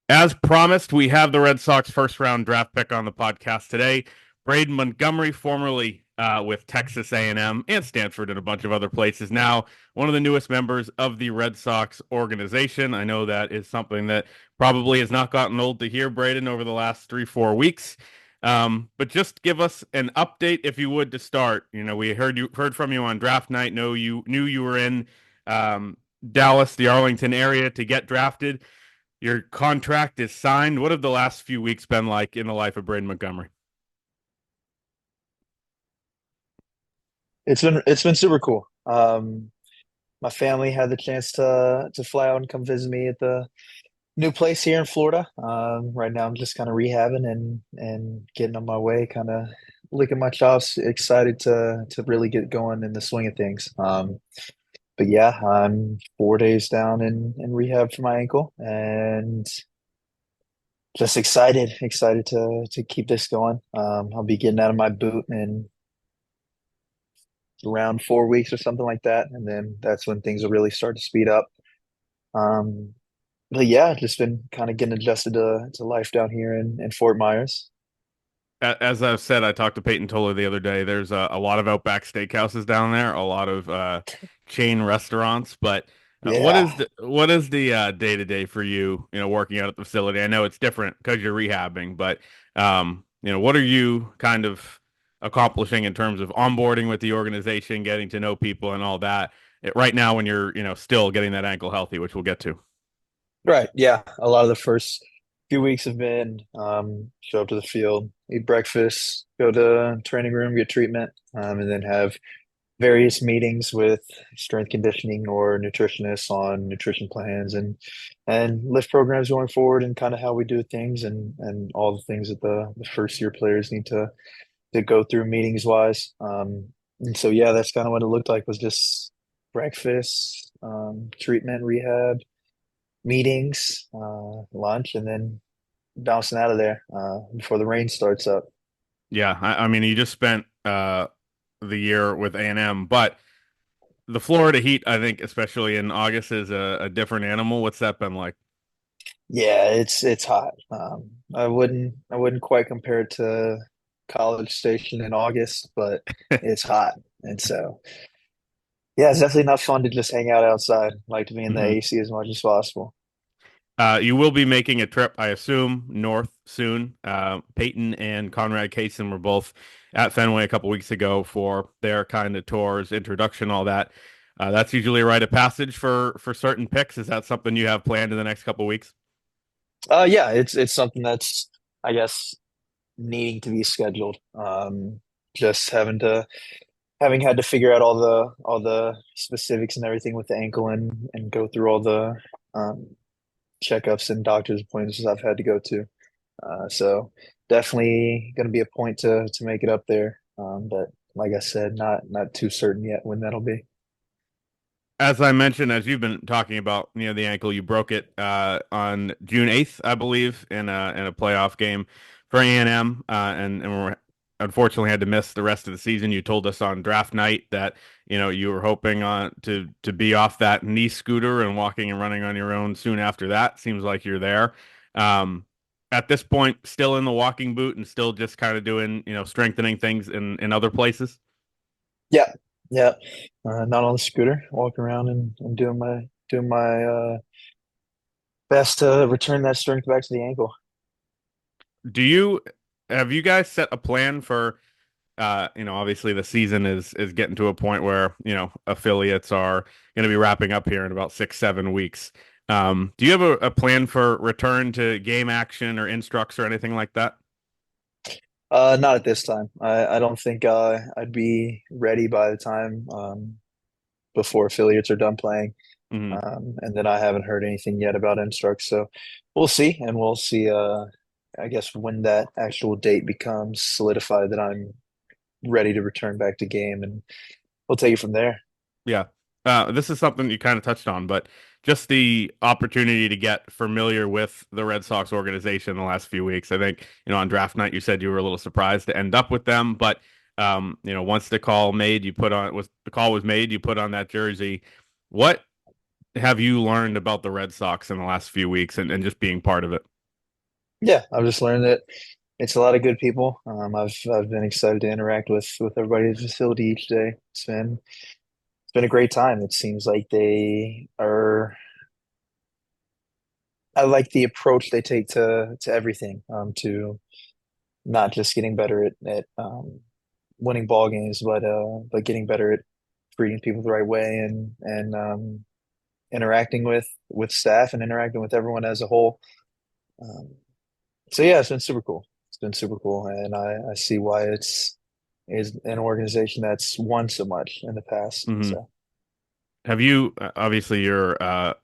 As promised, we have the Red Sox first round draft pick on the podcast today. Braden Montgomery, formerly with Texas A&M and Stanford and a bunch of other places, now one of the newest members of the Red Sox organization. I know that is something that probably has not gotten old to hear, Braden, over the last 3-4 weeks. But just give us an update, if you would, to start. We heard from you on draft night. Know you knew you were in Dallas, the Arlington area, to get drafted. Your contract is signed. What have the last few weeks been like in the life of Braden Montgomery? It's been super cool. My family had the chance to fly out and come visit me at the new place here in Florida. Right now I'm just kind of rehabbing and getting on my way, kind of licking my chops, excited to really get going in the swing of things. But yeah, I'm 4 days down in rehab for my ankle and just excited to keep this going. I'll be getting out of my boot in around 4 weeks or something like that, and then that's when things will really start to speed up. Um, but yeah, just been kind of getting adjusted to life down here in Fort Myers. As I've said, I talked to Peyton Toller the other day. There's a lot of Outback Steakhouses down there, a lot of chain restaurants. But what Yeah, is the day to day for you? Working out at the facility. I know it's different because you're rehabbing, but what are you kind of accomplishing in terms of onboarding with the organization, getting to know people, and all that? Right now, when you're still getting that ankle healthy, which we'll get to. right. Yeah, a lot of the first few weeks have been show up to the field, eat breakfast, go to training room, get treatment, and then have various meetings with strength conditioning or nutritionists on nutrition plans and lift programs going forward and kind of how we do things and all the things that the first year players need to go through meetings wise. And so yeah, that's kind of what it looked like was just breakfast, treatment, rehab, meetings, lunch, and then bouncing out of there before the rain starts up. Yeah, I mean, you just spent the year with A&M, but the Florida heat, I think, especially in August, is a different animal. What's that been like? Yeah, it's hot. I wouldn't quite compare it to College Station in August, but it's hot. And so yeah, it's definitely not fun to just hang out outside. Like to be in the Hmm. AC as much as possible. You will be making a trip, I assume, north soon. Peyton and Conrad Kaysen were both at Fenway a couple weeks ago for their kind of tours, introduction, all that. That's usually a rite of passage for certain picks. Is that something you have planned in the next couple weeks? Yeah, it's something that's I guess needing to be scheduled. Just having had to figure out all the specifics and everything with the ankle and go through all the um checkups and doctor's appointments I've had to go to. So definitely going to be a point to make it up there. But like I said, not too certain yet when that'll be. As I mentioned, as you've been talking about, the ankle, you broke it on June 8th, I believe, in a playoff game for A&M, and we're unfortunately had to miss the rest of the season. You told us on draft night that you were hoping on to be off that knee scooter and walking and running on your own soon after that. Seems like you're there. Um, at this point, still in the walking boot and still just kind of doing strengthening things in other places. Yeah, yeah. Not on the scooter, walking around and doing my best to return that strength back to the ankle. Do you have you guys set a plan for obviously the season is getting to a point where, affiliates are going to be wrapping up here in about 6-7 weeks. Do you have a plan for return to game action or instructs or anything like that? Not at this time. I don't think I'd be ready by the time before affiliates are done playing. Hmm. And then I haven't heard anything yet about instructs, so we'll see, and we'll see. I guess when that actual date becomes solidified, that I'm ready to return back to game, and we'll take it from there. Yeah. This is something you kind of touched on, but just the opportunity to get familiar with the Red Sox organization in the last few weeks. I think, on draft night, you said you were a little surprised to end up with them, but once the call was made, you put on that jersey. What have you learned about the Red Sox in the last few weeks and just being part of it? Yeah, I've just learned that it's a lot of good people. I've been excited to interact with everybody at the facility each day. It's been a great time. It seems like they are. I like the approach they take to everything. To not just getting better at winning ball games, but getting better at treating people the right way and interacting with staff and interacting with everyone as a whole. Um, so yeah, it's been super cool. It's been super cool, and I see why it's is an organization that's won so much in the past. Hmm. So Have you obviously you're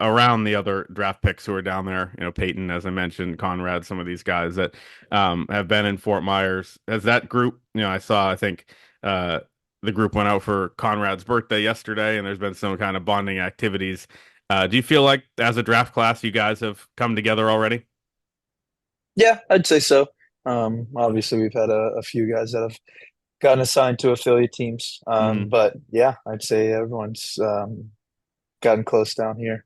around the other draft picks who are down there, Peyton, as I mentioned, Conrad, some of these guys that have been in Fort Myers. Has that group, I saw, I think uh, the group went out for Conrad's birthday yesterday, and there's been some kind of bonding activities. Do you feel like as a draft class, you guys have come together already? yeah, I'd say so. Obviously, we've had a few guys that have gotten assigned to affiliate teams, Hmm. but yeah, I'd say everyone's gotten close down here.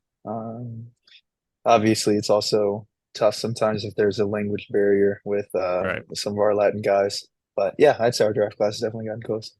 Obviously, it's also tough sometimes if there's a language barrier Right. with some of our Latin guys. But yeah, I'd say our draft class has definitely gotten close.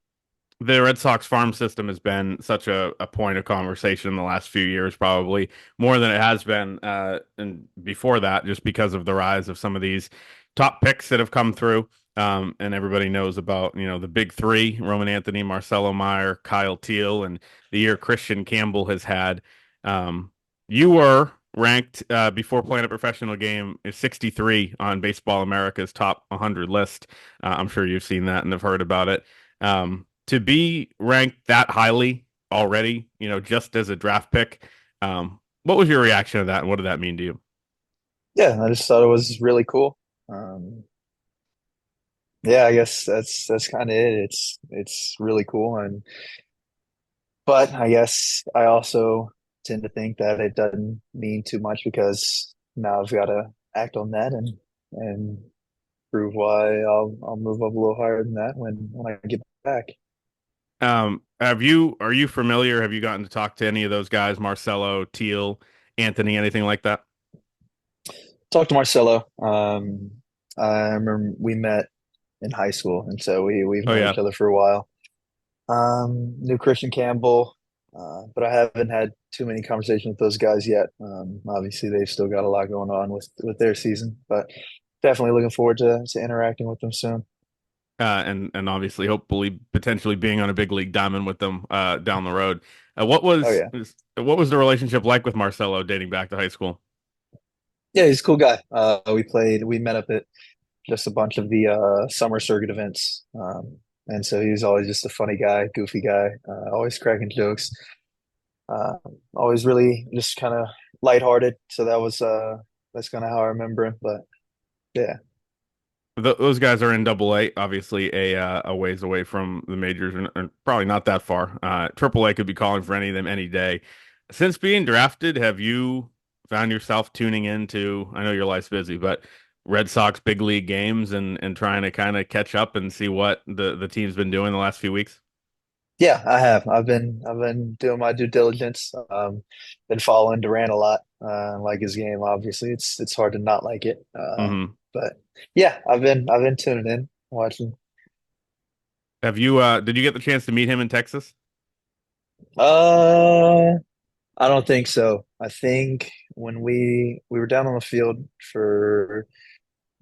The Red Sox farm system has been such a point of conversation in the last few years, probably more than it has been and before that, just because of the rise of some of these top picks that have come through. And everybody knows about, the big three, Roman Anthony, Marcelo Mayer, Kyle Teal, and the year Christian Campbell has had. Um, you were ranked before playing a professional game is 63 on Baseball America's top 100 list. I'm sure you've seen that and have heard about it. To be ranked that highly already, just as a draft pick, what was your reaction to that, and what did that mean to you? Yeah, I just thought it was really cool. Um, yeah, I guess that's kind of it. It's really cool, and but I guess I also tend to think that it doesn't mean too much because now I've got to act on that and prove why I'll move up a little higher than that when I get back. Are you familiar? Have you gotten to talk to any of those guys, Marcelo, Teal, Anthony, anything like that? Talked to Marcelo. I remember we met in high school, and so we've Oh known yeah. each other for a while. Knew Christian Campbell, but I haven't had too many conversations with those guys yet. Obviously, they've still got a lot going on with their season, but definitely looking forward to interacting with them soon. And obviously, hopefully, potentially being on a big league diamond with them down the road. Oh yeah, What was the relationship like with Marcelo dating back to high school? yeah, he's a cool guy. We met up at just a bunch of the summer circuit events, and so he was always just a funny guy, goofy guy, always cracking jokes, uh, always really just kind of lighthearted. So that's kind of how I remember him. But yeah, Those guys are in Double A, obviously a ways away from the majors, and probably not that far. Triple A could be calling for any of them any day. Since being drafted, have you found yourself tuning into? I know your life's busy, but Red Sox big league games and trying to kind of catch up and see what the team's been doing the last few weeks. yeah, I have. I've been doing my due diligence. Been following Durant a lot. Like his game, obviously. It's hard to not like it. Hmm. But yeah, I've been tuning in, watching. Have you did you get the chance to meet him in Texas? Uh, I don't think so. I think when we were down on the field for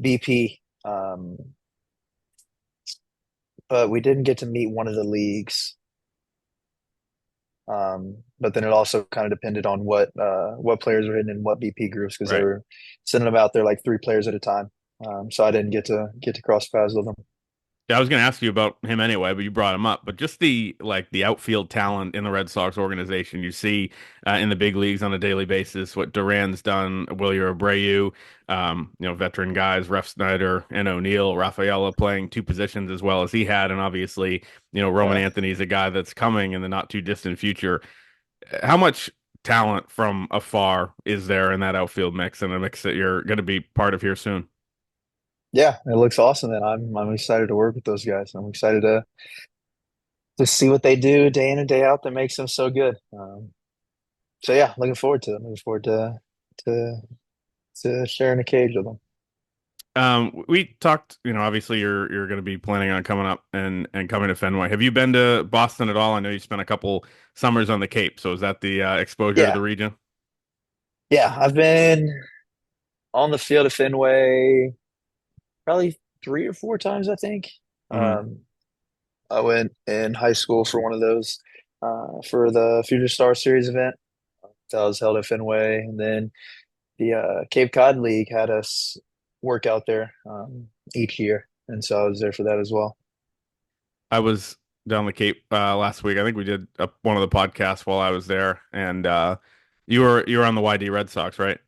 BP, but we didn't get to meet one of the leagues. But then it also kind of depended on what players were hitting in what BP groups because they Right. were sending them out there like three players at a time. So I didn't get to cross paths with them. Yeah, I was going to ask you about him anyway, but you brought him up. But just the outfield talent in the Red Sox organization, you see in the big leagues on a daily basis what Duran's done, Wilyer Abreu, veteran guys, Ref Snyder and O'Neill, Rafaela playing two positions as well as he had, and obviously, Roman Yeah, Anthony's a guy that's coming in the not too distant future. How much talent from afar is there in that outfield mix, and a mix that you're going to be part of here soon? yeah, it looks awesome, and I'm excited to work with those guys. I'm excited to see what they do day in and day out that makes them so good. So yeah, looking forward to it. Looking forward to to sharing a cage with them. We talked, obviously you're going to be planning on coming up and coming to Fenway. Have you been to Boston at all? I know you spent a couple summers on the Cape, so is that the exposure to Yeah, the region? yeah. I've been on the field at Fenway probably 3 or 4 times, I think. Hmm. Um, I went in high school for one of those for the Future Star Series event that was held at Fenway, and then the Cape Cod League had us work out there each year, and so I was there for that as well. I was down the Cape last week. I think we did one of the podcasts while I was there, and you were on the YD Red Sox, right?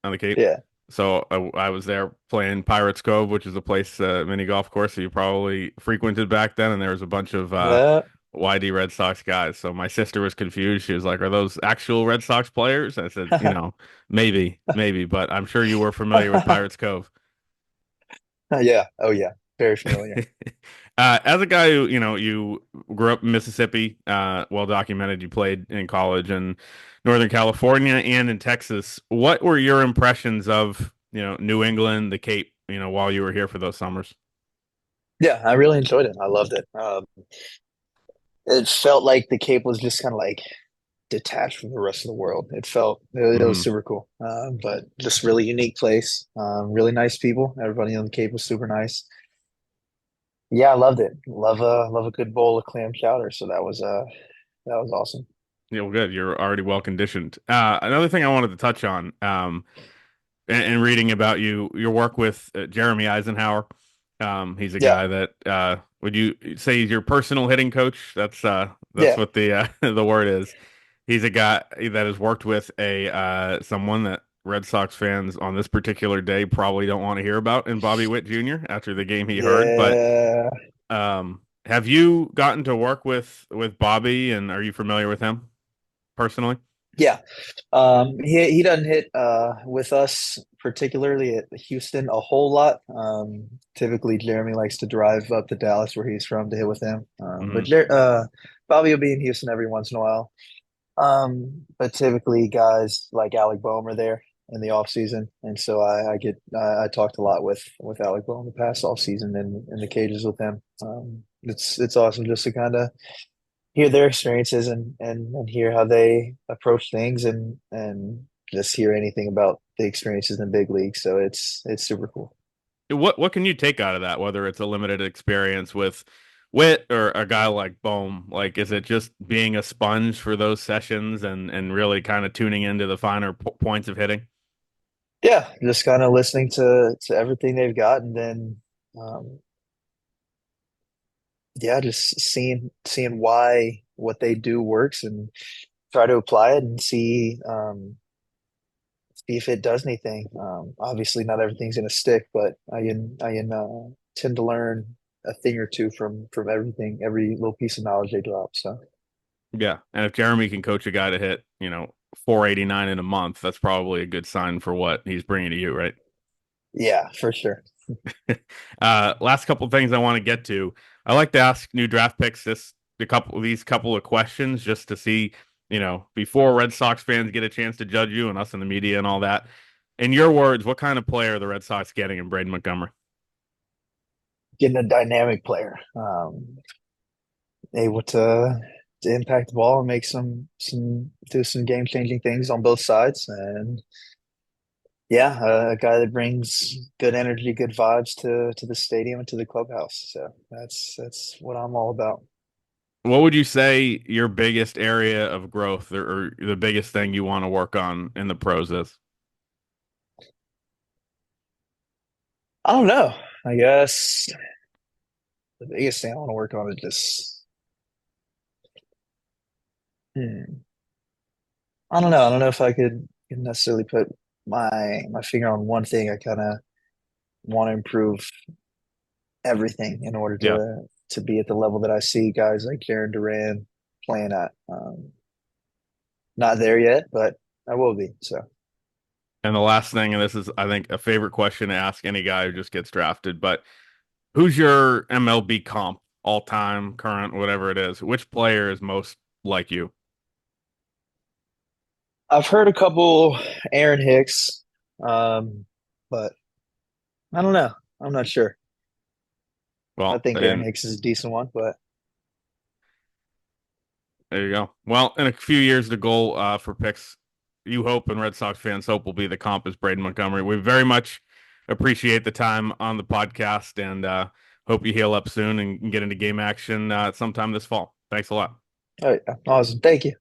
On the Cape. Yeah, So I was there playing Pirates Cove, which is a place mini golf course that you probably frequented back then, and there was a bunch of yeah. YD Red Sox guys. So my sister was confused. She was like, "Are those actual Red Sox players?" I said, maybe, but I'm sure you were familiar with Pirates Cove. Yeah. Oh, yeah. Very familiar. As a guy who, you grew up in Mississippi, well documented, you played in college in Northern California and in Texas. What were your impressions of, New England, the Cape, while you were here for those summers? Yeah, I really enjoyed it. I loved it. It felt like the Cape was just kind of like detached from the rest of the world. It was Hmm. super cool, but just really unique place. Really nice people. Everybody on the Cape was super nice. Yeah, I loved it. Love a good bowl of clam chowder. So that was awesome. Yeah, well, good. You're already well conditioned. Another thing I wanted to touch on, and reading about your work with Jeremy Eisenhower. He's a Yeah, guy that would you say he's your personal hitting coach? That's yeah, what the the word is. He's a guy that has worked with a someone that Red Sox fans on this particular day probably don't want to hear about in Bobby Witt Jr. after the game he heard. But yeah, have you gotten to work with Bobby, and are you familiar with him personally? yeah. He doesn't hit with us particularly at Houston a whole lot. Typically Jeremy likes to drive up to Dallas where he's from to hit with him. Hmm. Bobby will be in Houston every once in a while. But typically guys like Alec Boehm are there in the off season, and so I talked a lot with Alec Boehm the past off season and in the cages with him. It's awesome just to kind of hear their experiences and hear how they approach things and just hear anything about the experiences in the big league. So it's super cool. What can you take out of that? Whether it's a limited experience with Witt or a guy like Bohm, like is it just being a sponge for those sessions and really kind of tuning into the finer points of hitting? Yeah, just kind of listening to everything they've got, and then um, yeah, just seeing why what they do works and try to apply it and see if it does anything. Obviously, not everything's gonna stick, but I tend to learn a thing or two from everything, every little piece of knowledge they drop. So Yeah, and if Jeremy can coach a guy to hit, 489 in a month, that's probably a good sign for what he's bringing to you, right? yeah, for sure. Last couple of things I want to get to. I like to ask new draft picks these couple of questions just to see, before Red Sox fans get a chance to judge you and us in the media and all that. In your words, what kind of player are the Red Sox getting in Braden Montgomery? Getting a dynamic player, able to impact the ball and make some do some game changing things on both sides, and yeah, a guy that brings good energy, good vibes to the stadium and to the clubhouse. So that's what I'm all about. What would you say your biggest area of growth or the biggest thing you want to work on in the pros is? I don't know. I guess the biggest thing I want to work on is just hmm, I don't know. I don't know if I could necessarily put my finger on one thing. I kind of want to improve everything in order Yeah. to be at the level that I see guys like Karen Duran playing at. Not there yet, but I will be. So And the last thing, and this is, I think, a favorite question to ask any guy who just gets drafted, but who's your MLB comp, all time, current, whatever it is? Which player is most like you? I've heard a couple Aaron Hicks, but I don't know. I'm not sure. I Well, think Aaron and Hicks is a decent one, but there you go. Well, in a few years, the goal for picks you hope and Red Sox fans hope will be the comp is Braden Montgomery. We very much appreciate the time on the podcast and hope you heal up soon and get into game action sometime this fall. Thanks a lot. all right, awesome. Thank you.